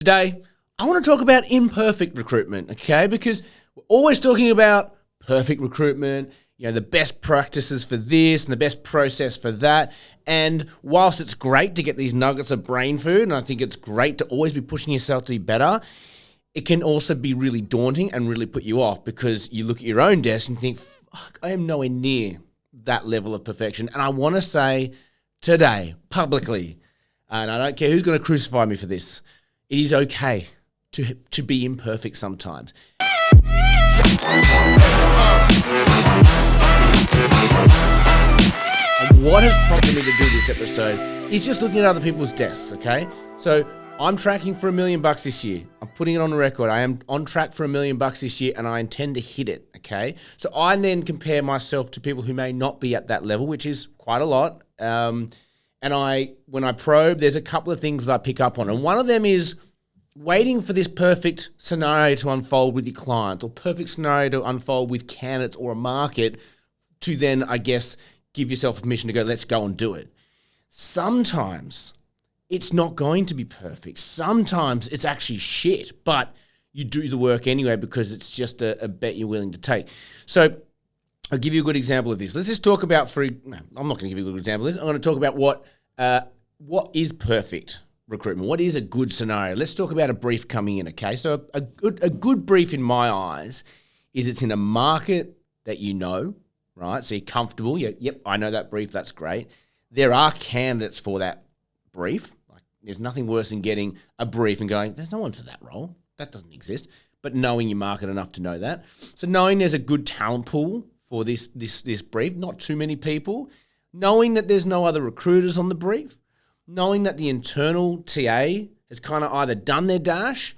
Today, I want to talk about imperfect recruitment, okay? Because we're always talking about perfect recruitment, the best practices for this and the best process for that. And whilst it's great to get these nuggets of brain food, and I think it's great to always be pushing yourself to be better, it can also be really daunting and really put you off because you look at your own desk and think, fuck, I am nowhere near that level of perfection. And I want to say today, publicly, and I don't care who's going to crucify me for this, it is okay to be imperfect sometimes. And what has prompted me to do this episode is just looking at other people's desks, okay? So I'm tracking for $1 million this year. I'm putting it on the record. I am on track for $1 million this year and I intend to hit it, okay? So I then compare myself to people who may not be at that level, which is quite a lot. And when I probe, there's a couple of things that I pick up on. And one of them is waiting for this perfect scenario to unfold with your client or perfect scenario to unfold with candidates or a market to then, I guess, give yourself permission to go, let's go and do it. Sometimes it's not going to be perfect. Sometimes it's actually shit, but you do the work anyway because it's just a bet you're willing to take. So I'll give you a good example of this. Let's just talk about I'm not going to give you a good example of this. I'm going to talk about what is perfect recruitment. What is a good scenario? Let's talk about a brief coming in, okay? So a good brief in my eyes is it's in a market that you know, right? So you're comfortable. Yep, I know that brief. That's great. There are candidates for that brief. Like, there's nothing worse than getting a brief and going, there's no one for that role. That doesn't exist. But knowing your market enough to know that. So knowing there's a good talent pool for this brief, not too many people, knowing that there's no other recruiters on the brief, knowing that the internal TA has kind of either done their dash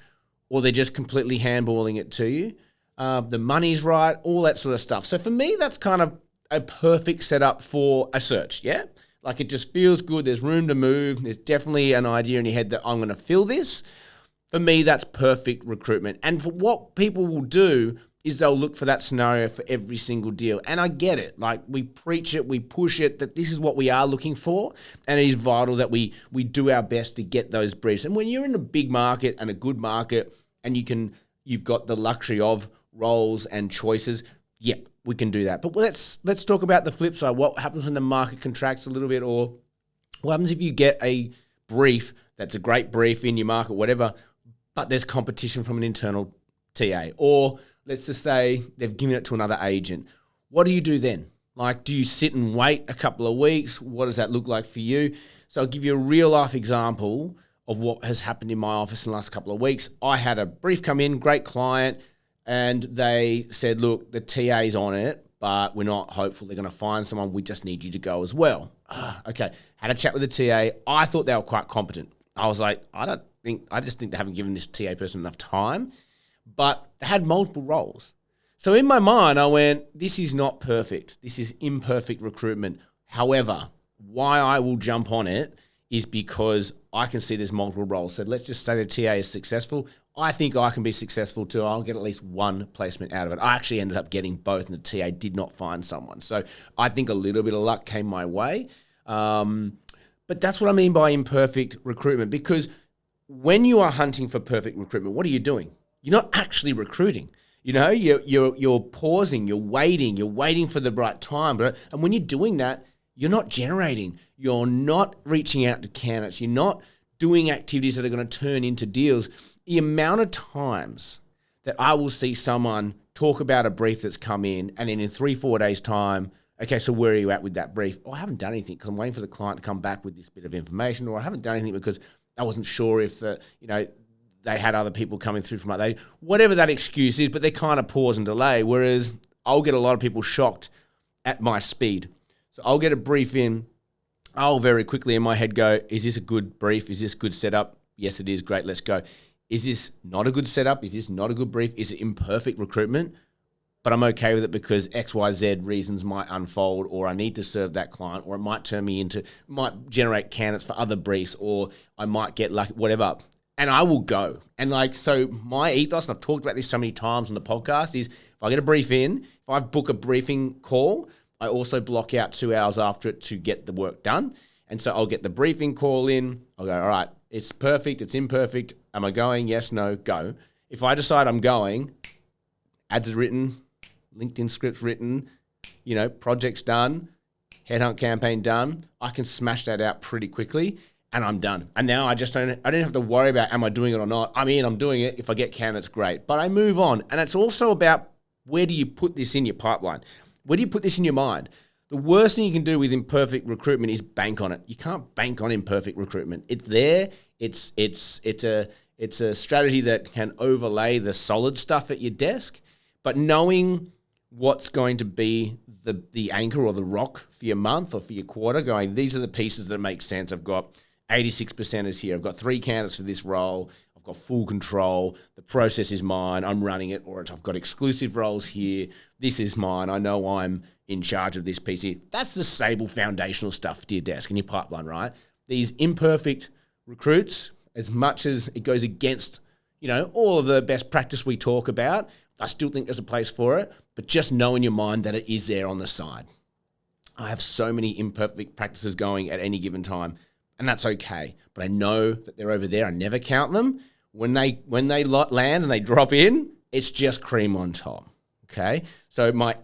or they're just completely handballing it to you, the money's right, all that sort of stuff. So for me, that's kind of a perfect setup for a search, yeah? Like it just feels good, there's room to move, there's definitely an idea in your head that I'm going to fill this. For me, that's perfect recruitment. And for what people will do is they'll look for that scenario for every single deal. And I get it. Like, we preach it, we push it, that this is what we are looking for. And it is vital that we do our best to get those briefs. And when you're in a big market and a good market and you've got the luxury of roles and choices, yep, we can do that. But let's talk about the flip side. What happens when the market contracts a little bit, or what happens if you get a brief that's a great brief in your market, whatever, but there's competition from an internal TA, or let's just say they've given it to another agent. What do you do then? Like, do you sit and wait a couple of weeks? What does that look like for you? So I'll give you a real life example of what has happened in my office in the last couple of weeks. I had a brief come in, great client, and they said, look, the TA's on it, but we're not hopeful they're going to find someone. We just need you to go as well. Okay. Had a chat with the TA. I thought they were quite competent. I was like, I just think they haven't given this TA person enough time. But they had multiple roles. So in my mind, I went, this is not perfect. This is imperfect recruitment. However, why I will jump on it is because I can see there's multiple roles. So let's just say the TA is successful. I think I can be successful too. I'll get at least one placement out of it. I actually ended up getting both and the TA did not find someone. So I think a little bit of luck came my way. But that's what I mean by imperfect recruitment, because when you are hunting for perfect recruitment, what are you doing? You're not actually recruiting. You're pausing, you're waiting for the right time. And when you're doing that, you're not generating. You're not reaching out to candidates. You're not doing activities that are going to turn into deals. The amount of times that I will see someone talk about a brief that's come in, and then in 3-4 days' time, okay, so where are you at with that brief? Oh, I haven't done anything because I'm waiting for the client to come back with this bit of information, or I haven't done anything because I wasn't sure if they had other people coming through from whatever that excuse is, but they kind of pause and delay. Whereas I'll get a lot of people shocked at my speed. So I'll get a brief in. I'll very quickly in my head go, is this a good brief? Is this good setup? Yes, it is. Great. Let's go. Is this not a good setup? Is this not a good brief? Is it imperfect recruitment? But I'm okay with it because X, Y, Z reasons might unfold, or I need to serve that client, or it might might generate candidates for other briefs, or I might get lucky, whatever. And I will go. And so my ethos, and I've talked about this so many times on the podcast, is if I get a brief in, if I book a briefing call, I also block out 2 hours after it to get the work done. And so I'll get the briefing call in. I'll go, all right, It's perfect, it's imperfect. Am I going? Yes, no, go. If I decide I'm going, ads are written, LinkedIn scripts written, projects done, headhunt campaign done, I can smash that out pretty quickly and I'm done. And now I don't have to worry about am I doing it or not. I'm doing it. If I get candidates, great. But I move on. And it's also about where do you put this in your pipeline? Where do you put this in your mind? The worst thing you can do with imperfect recruitment is bank on it. You can't bank on imperfect recruitment. It's there. It's a strategy that can overlay the solid stuff at your desk, but knowing what's going to be the anchor or the rock for your month or for your quarter, going, these are the pieces that make sense. I've got 86% here. I've got 3 candidates for this role. I've got full control. The process is mine. I'm running it. Or I've got exclusive roles here. This is mine. I know I'm in charge of this piece here. That's the stable foundational stuff to your desk and your pipeline, right? These imperfect recruits, as much as it goes against, all of the best practice we talk about, I still think there's a place for it, but just know in your mind that it is there on the side. I have so many imperfect practices going at any given time, and that's okay. But I know that they're over there. I never count them. When they land and they drop in, it's just cream on top. Okay, so my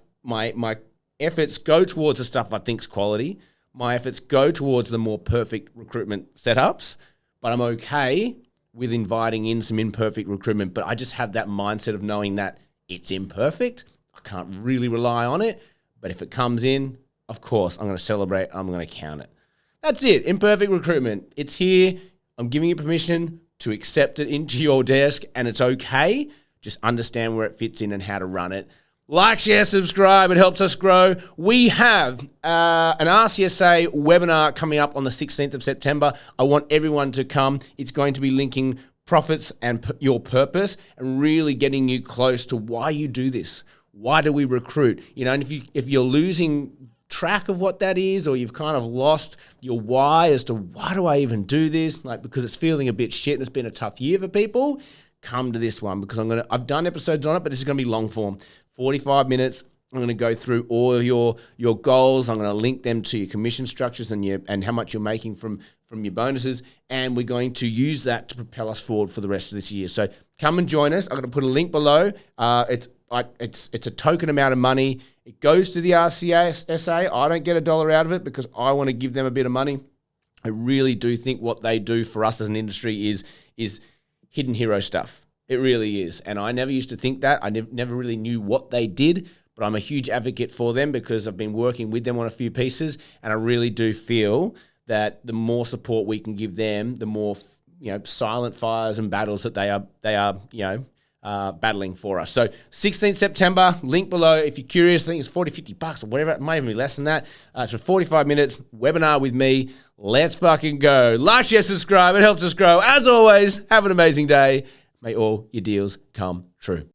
efforts go towards the stuff I think's quality. My efforts go towards the more perfect recruitment setups, but I'm okay with inviting in some imperfect recruitment. But I just have that mindset of knowing that it's imperfect. I can't really rely on it, but if it comes in, of course, I'm going to celebrate. I'm going to count it. That's it. Imperfect recruitment. It's here. I'm giving you permission to accept it into your desk, and it's okay. Just understand where it fits in and how to run it. Like, share, subscribe. It helps us grow. We have an RCSA webinar coming up on the 16th of September. I want everyone to come. It's going to be linking profits and your purpose and really getting you close to why you do this. Why do we recruit? And if you're losing track of what that is, or you've kind of lost your why as to why do I even do this, because it's feeling a bit shit and it's been a tough year for people, come to this one because I've done episodes on it, but this is going to be long form, 45 minutes. I'm going to go through all your goals. I'm going to link them to your commission structures and how much you're making from your bonuses, and we're going to use that to propel us forward for the rest of this year. So come and join us. I'm going to put a link below. It's a token amount of money. It goes to the RCSA. I don't get $1 out of it because I want to give them a bit of money. I really do think what they do for us as an industry is hidden hero stuff. It really is. And I never used to think that. I never really knew what they did, but I'm a huge advocate for them because I've been working with them on a few pieces, and I really do feel that the more support we can give them, the more silent fires and battles that they are battling for us. So 16th September, link below. If you're curious, I think it's $40-$50 or whatever. It might even be less than that. It's a 45 minutes webinar with me. Let's fucking go. Like, share, subscribe. It helps us grow. As always, have an amazing day. May all your deals come true.